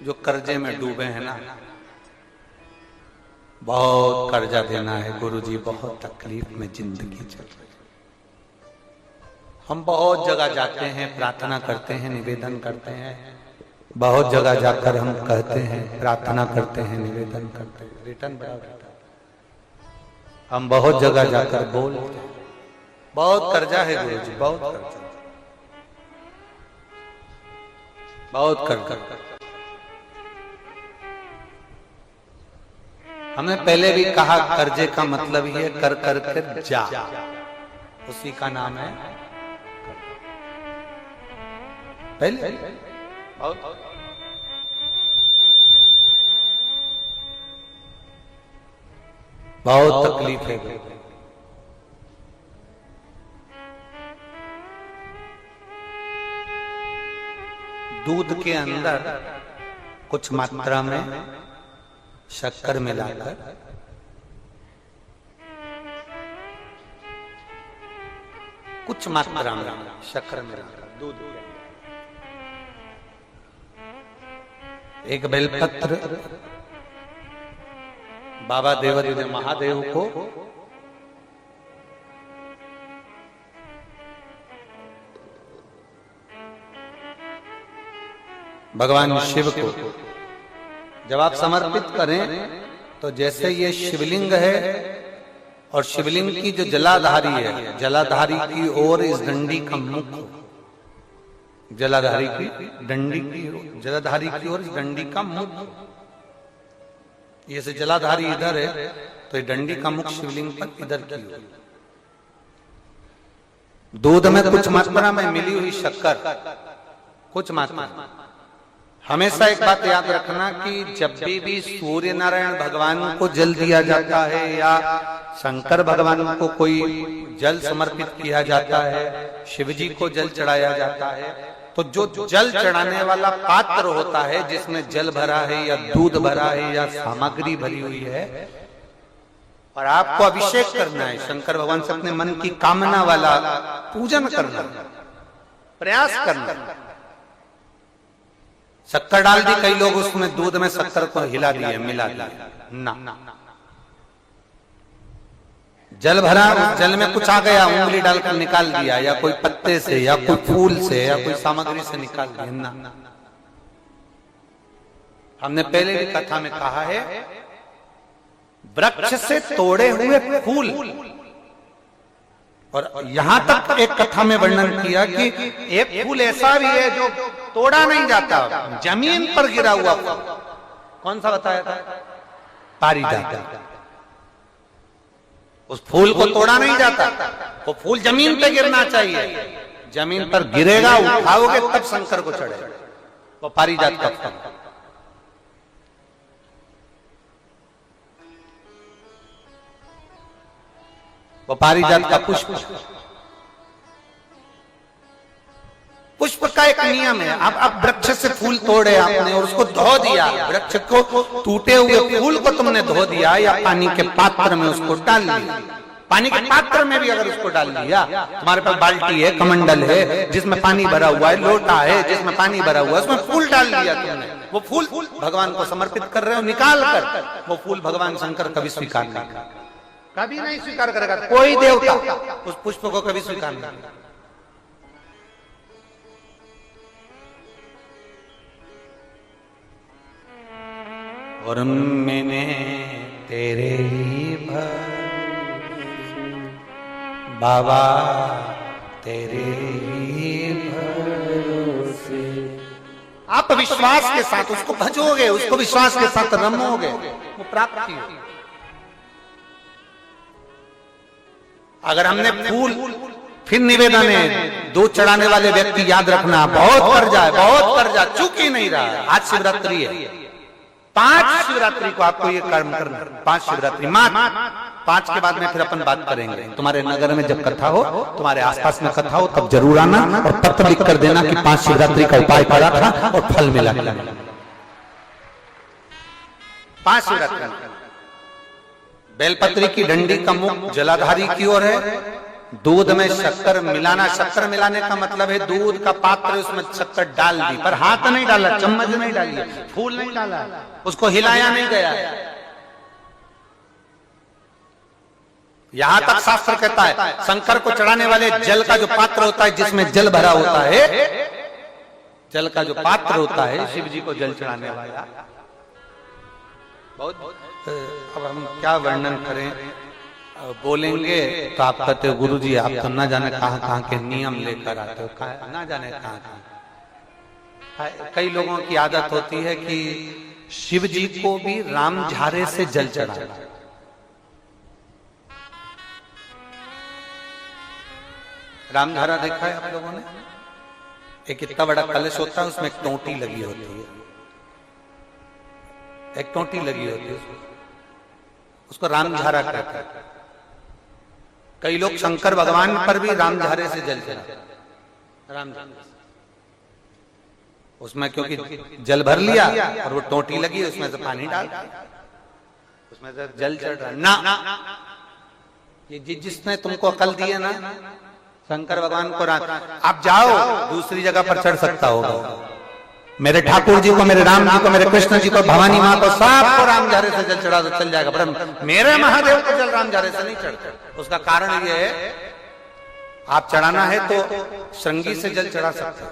जो कर्जे में डूबे हैं ना, बहुत कर्जा देना है गुरुजी, बहुत तकलीफ में जिंदगी चल रही है। हम बहुत जगह जाते हैं, प्रार्थना करते हैं, निवेदन करते हैं, बहुत जगह जाकर हम कहते हैं, प्रार्थना करते हैं, निवेदन करते हैं, रिटर्न बड़ा रहता है। हम बहुत जगह जाकर बोलते हैं, बहुत कर्जा है गुरुजी, बहुत कर्जा, बहुत कर्जा। हमने पहले भी कहा कर्जे का मतलब ही है कर कर कर जा, उसी का नाम है पहले। बहुत तकलीफ है। दूध के अंदर कुछ मात्रा में शक्कर मिलाकर कुछ मात्रा में शक्कर मिलाकर दूध, एक बेलपत्र बाबा देवादिदेव महादेव को भगवान शिव को जब आप समर्पित करें तो जैसे ये शिवलिंग है और शिवलिंग की जो जलाधारी है, जलाधारी की ओर इस डंडी का मुख, जलाधारी की डंडी की, जलाधारी की ओर इस डंडी का मुख, ये से जलाधारी इधर है तो ये डंडी का मुख शिवलिंग पर इधर की ओर। दूध में कुछ मात्रा में मिली हुई शक्कर, कुछ मात्रा। हमेशा एक बात याद रखना कि जब भी सूर्य नारायण भगवान को जल दिया जाता है या शंकर भगवान को कोई जल समर्पित किया जाता है, शिव जी को जल चढ़ाया जाता है, तो जो जल चढ़ाने वाला पात्र होता है जिसमें जल भरा है या दूध भरा है या सामग्री भरी हुई है और आपको अभिषेक करना है, शंकर भगवान से अपने मन की कामना वाला पूजन करना, प्रयास करना। शक्कर डाल दी, कई लोग उसमें दूध में शक्कर को हिला दिए, मिला दिया ना, जल भरा, जल में कुछ आ गया, उंगली डालकर निकाल दिया या कोई पत्ते से या कोई फूल से या कोई सामग्री से निकाल दिया ना। हमने पहले भी कथा में कहा है, वृक्ष से तोड़े हुए फूल, और यहां तक एक कथा में वर्णन किया कि एक फूल ऐसा भी है जो तोड़ा नहीं जाता, जमीन पर गिरा हुआ फूल। कौन सा बताया था? पारिजात। उस फूल को तोड़ा नहीं जाता, वो फूल जमीन पे गिरना चाहिए, जमीन पर गिरेगा, उठाओगे तब शंकर को चढ़ेगा, वो पारिजात का फूल। वो पारिजात का पुष्प, पुष्प का एक नियम है। अब वृक्ष से फूल तोड़े आपने और उसको धो दिया, वृक्ष को, टूटे हुए फूल को तुमने धो दिया या पानी के पात्र में उसको डाल दिया, पानी के पात्र में भी अगर उसको डाल दिया, तुम्हारे पास बाल्टी है, कमंडल है जिसमें पानी भरा हुआ है, लोटा है जिसमें पानी भरा हुआ है, उसमें फूल डाल दिया तुमने, वो फूल भगवान को समर्पित कर रहे हो, निकाल कर वो फूल भगवान शंकर कभी स्वीकार नहीं करेगा, कभी नहीं स्वीकार करेगा, कोई देवता उस पुष्प को कभी स्वीकार नहीं करेगा। और मैंने तेरे ही बाबा तेरे ही भरोसे, आप विश्वास के साथ उसको भजोगे, उसको विश्वास के साथ रमोगे, वो प्राप्ति होगी। अगर हमने फूल, फिर निवेदन है, दूध चढ़ाने वाले व्यक्ति याद रखना, बहुत कर्जा है, बहुत कर्जा, चूक ही नहीं रहा है। आज शिवरात्रि है, 5 शिवरात्रि को आपको ये कर्म करना, 5 शिवरात्रि, 5 के बाद में फिर अपन बात करेंगे। तुम्हारे नगर में जब कथा हो, तुम्हारे आसपास में कथा हो, तब जरूर आना और पत्र लिख कर देना कि 5 शिवरात्रि का उपाय करा था और फल मिला। 5 शिवरात्रि बेलपत्री की डंडी का मुख जलाधारी की ओर है दूध में शक्कर मिलाना, शक्कर मिलाने का मतलब है दूध का पात्र उसमें शक्कर डाल दी, पर हाथ नहीं डाला, चम्मच नहीं डाली, फूल नहीं डाला, उसको हिलाया नहीं गया। यहां तक शास्त्र कहता है शंकर को चढ़ाने वाले जल का जो पात्र होता है, जिसमें जल भरा होता है, जल का जो पात्र होता है, शिव जी को जल चढ़ाने वाला, बहुत अब हम क्या वर्णन करें, बोलेंगे तो आप कहते हो गुरु जी आप तो ना जाने कहां के नियम लेकर आते हो, ना जाने कहां। कई लोगों की आदत होती है कि शिव जी को भी राम झारे से जल चढ़ाना। राम झारा देखा है आप लोगों ने? एक इतना बड़ा कलश होता है, उसमें एक टोंटी लगी होती है, एक टोंटी लगी होती है, उसको राम झारा कहते हैं। कई लोग शंकर भगवान पर भी राम झारे से जल चढ़ाते, राम झारे उसमें, क्योंकि जल भर लिया और वो टोंटी लगी, उसमें से पानी डाल, उसमें से जल चढ़ रहा ना। ये जिसने तुमको अकल दी है ना, शंकर भगवान को आप जाओ दूसरी जगह पर चढ़ सकता होगा, मेरे ठाकुर जी को, मेरे राम जी को, मेरे कृष्ण जी को, भवानी माँ को, सबको राम झारे से जल चढ़ा तो चल जाएगा, पर मेरे महादेव को जल राम झारे से नहीं चढ़ता। उसका कारण ये है, आप चढ़ाना है तो श्रृंगी से जल चढ़ा सकते हो,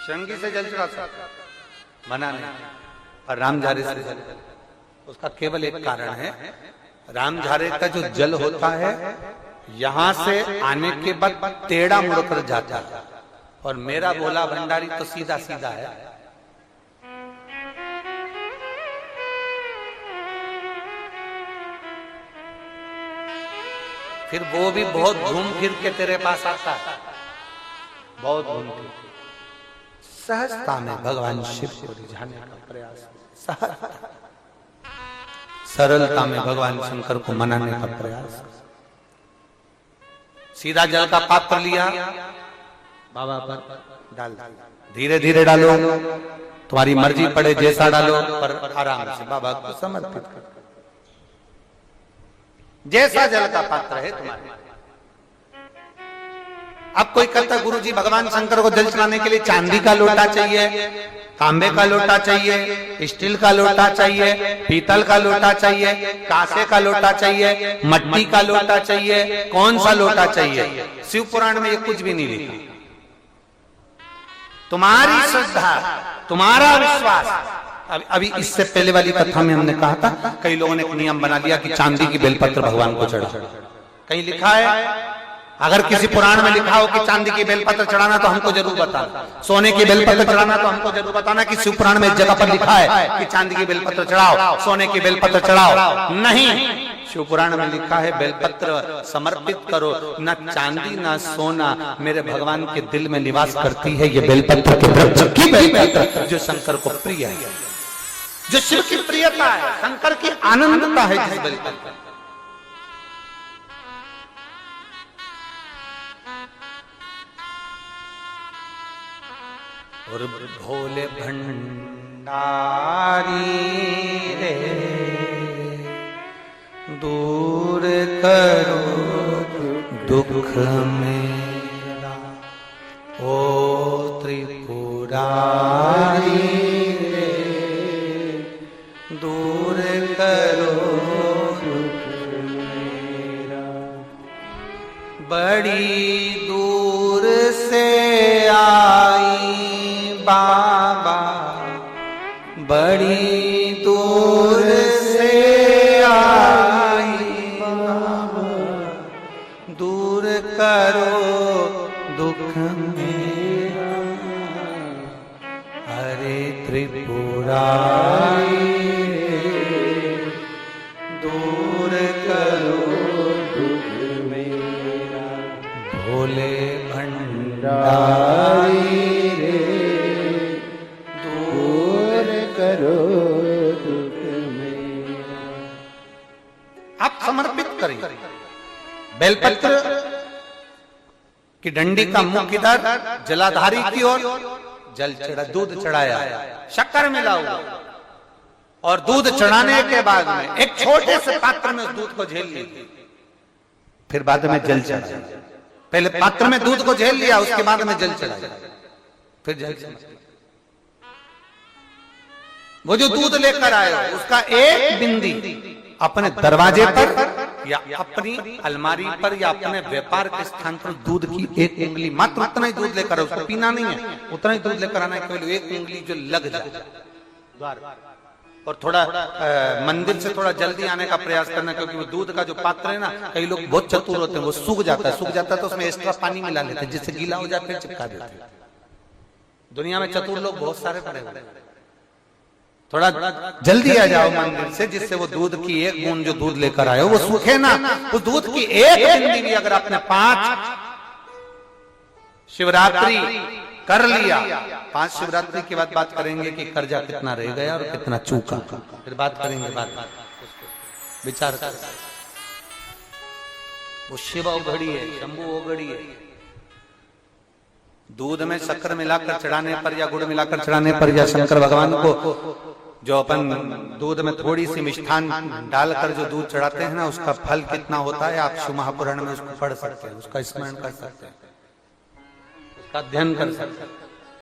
श्रृंगी से जल चढ़ा सकते, मना नहीं, और राम झारे से जल, उसका केवल एक कारण है, राम झारे का जो जल होता है यहां से आने के बाद टेढ़ा मुड़कर जाता है, और मेरा भोला भंडारी तो सीधा सीधा है। फिर वो भी बहुत घूम फिर के तेरे पास आता है, बहुत घूम फिर, सहजता में भगवान शिव को रिझाने का प्रयास, सहजता, सरलता में भगवान शंकर को मनाने का प्रयास। सीधा जल का पात्र लिया, बाबा पर डाल, धीरे धीरे डालो, तुम्हारी मर्जी पड़े जैसा डालो, पर आराम से बाबा को समर्पित करो, जैसा जल का पात्र है तुम्हारे। अब कोई कहता गुरु जी भगवान शंकर को जल चढ़ाने के लिए चांदी का लोटा चाहिए, तांबे का लोटा चाहिए, स्टील का लोटा चाहिए, पीतल का लोटा चाहिए, कांसे का लोटा चाहिए, मट्टी का लोटा चाहिए, कौन सा लोटा चाहिए? शिव पुराण में ये कुछ भी नहीं लिखा। तुम्हारी श्रद्धा, तुम्हारा विश्वास। अभी इससे पहले वाली कथा में हमने कहा था, कई लोगों ने एक नियम बना लिया कि चांदी की बेलपत्र भगवान को चढ़ा। कहीं लिखा है? अगर किसी पुराण में लिखा हो कि चांदी की बेलपत्र चढ़ाना तो हमको जरूर बताना, सोने की बेलपत्र चढ़ाना तो हमको जरूर बताना कि शिव पुराण में एक जगह पर लिखा है कि चांदी की बेलपत्र चढ़ाओ, सोने की बेलपत्र चढ़ाओ। नहीं, शिव पुराण में लिखा है बेलपत्र समर्पित करो, न चांदी न सोना, मेरे भगवान के दिल में निवास करती है ये बेलपत्र के वृक्ष की बेलपत्र, जो शंकर को प्रिय है, जो शिव की प्रियता है, शंकर की आनंदता है जिस बेलपत्र। और भोले भंडारी रे दूर करो दुख मेरा, ओ त्रिपुरारी रे दूर करो दुख मेरा। बड़ी दूर से आई बाबा, बड़ी दूर से आई बाबा, दूर करो दुख मेरा। हरे त्रिपुरारी दूर करो दुख मेरा, भोले भंडारी करो दुख मेरा। आप समर्पित करें बेलपत्र की डंडी का मुख इधर, जलाधारी की ओर, जल चढ़ा, दूध चढ़ाया, शक्कर मिला हुआ, और दूध चढ़ाने के बाद में एक छोटे से पात्र में उस दूध को झेल लिया, फिर बाद में जल चढ़ाया। पहले पात्र में दूध को झेल लिया, उसके बाद में जल चढ़ाया, फिर जल चढ़ाया। वो जो दूध लेकर आए उसका एक बिंदी अपने दरवाजे पर या अपनी अलमारी पर या अपने व्यापार के स्थान पर दूध की एक उंगली, मात्र उतना ही दूध लेकर, उसको पीना नहीं है, उतना ही दूध लेकर आना है, केवल एक उंगली जो लग जाए द्वार, और थोड़ा मंदिर से थोड़ा जल्दी आने का प्रयास करना, क्योंकि वो दूध का जो पात्र है ना, कई लोग बहुत चतुर होते हैं, वो सूख जाता है तो उसमें एक्स्ट्रा पानी मिला लेते हैं, जिससे गीला हो जाए फिर चिपका देते हैं। दुनिया में चतुर लोग बहुत सारे पड़े हुए हैं। थोड़ा जल्दी आ जाओ मंदिर से, जिससे वो दूध की एक बूंद जो दूध लेकर आए वो सूखे ना। उस दूध की एक बूंद भी अगर आपने 5 शिवरात्रि कर लिया, 5 शिवरात्रि के बाद बात करेंगे कि कर्जा कितना रह गया और कितना चूका, फिर बात करेंगे, बात विचार कर। वो शिव औघड़ी है, शंभु औघड़ी है। दूध में शक्कर मिलाकर चढ़ाने पर या गुड़ मिलाकर चढ़ाने पर या शंकर भगवान को जो अपन दूध में थोड़ी सी मिष्ठान डालकर जो दूध चढ़ाते हैं ना, उसका फल कितना होता है आप शिव महापुराण में उसको पढ़ सकते हैं, उसका स्मरण कर सकते हैं, उसका अध्ययन कर सकते हैं।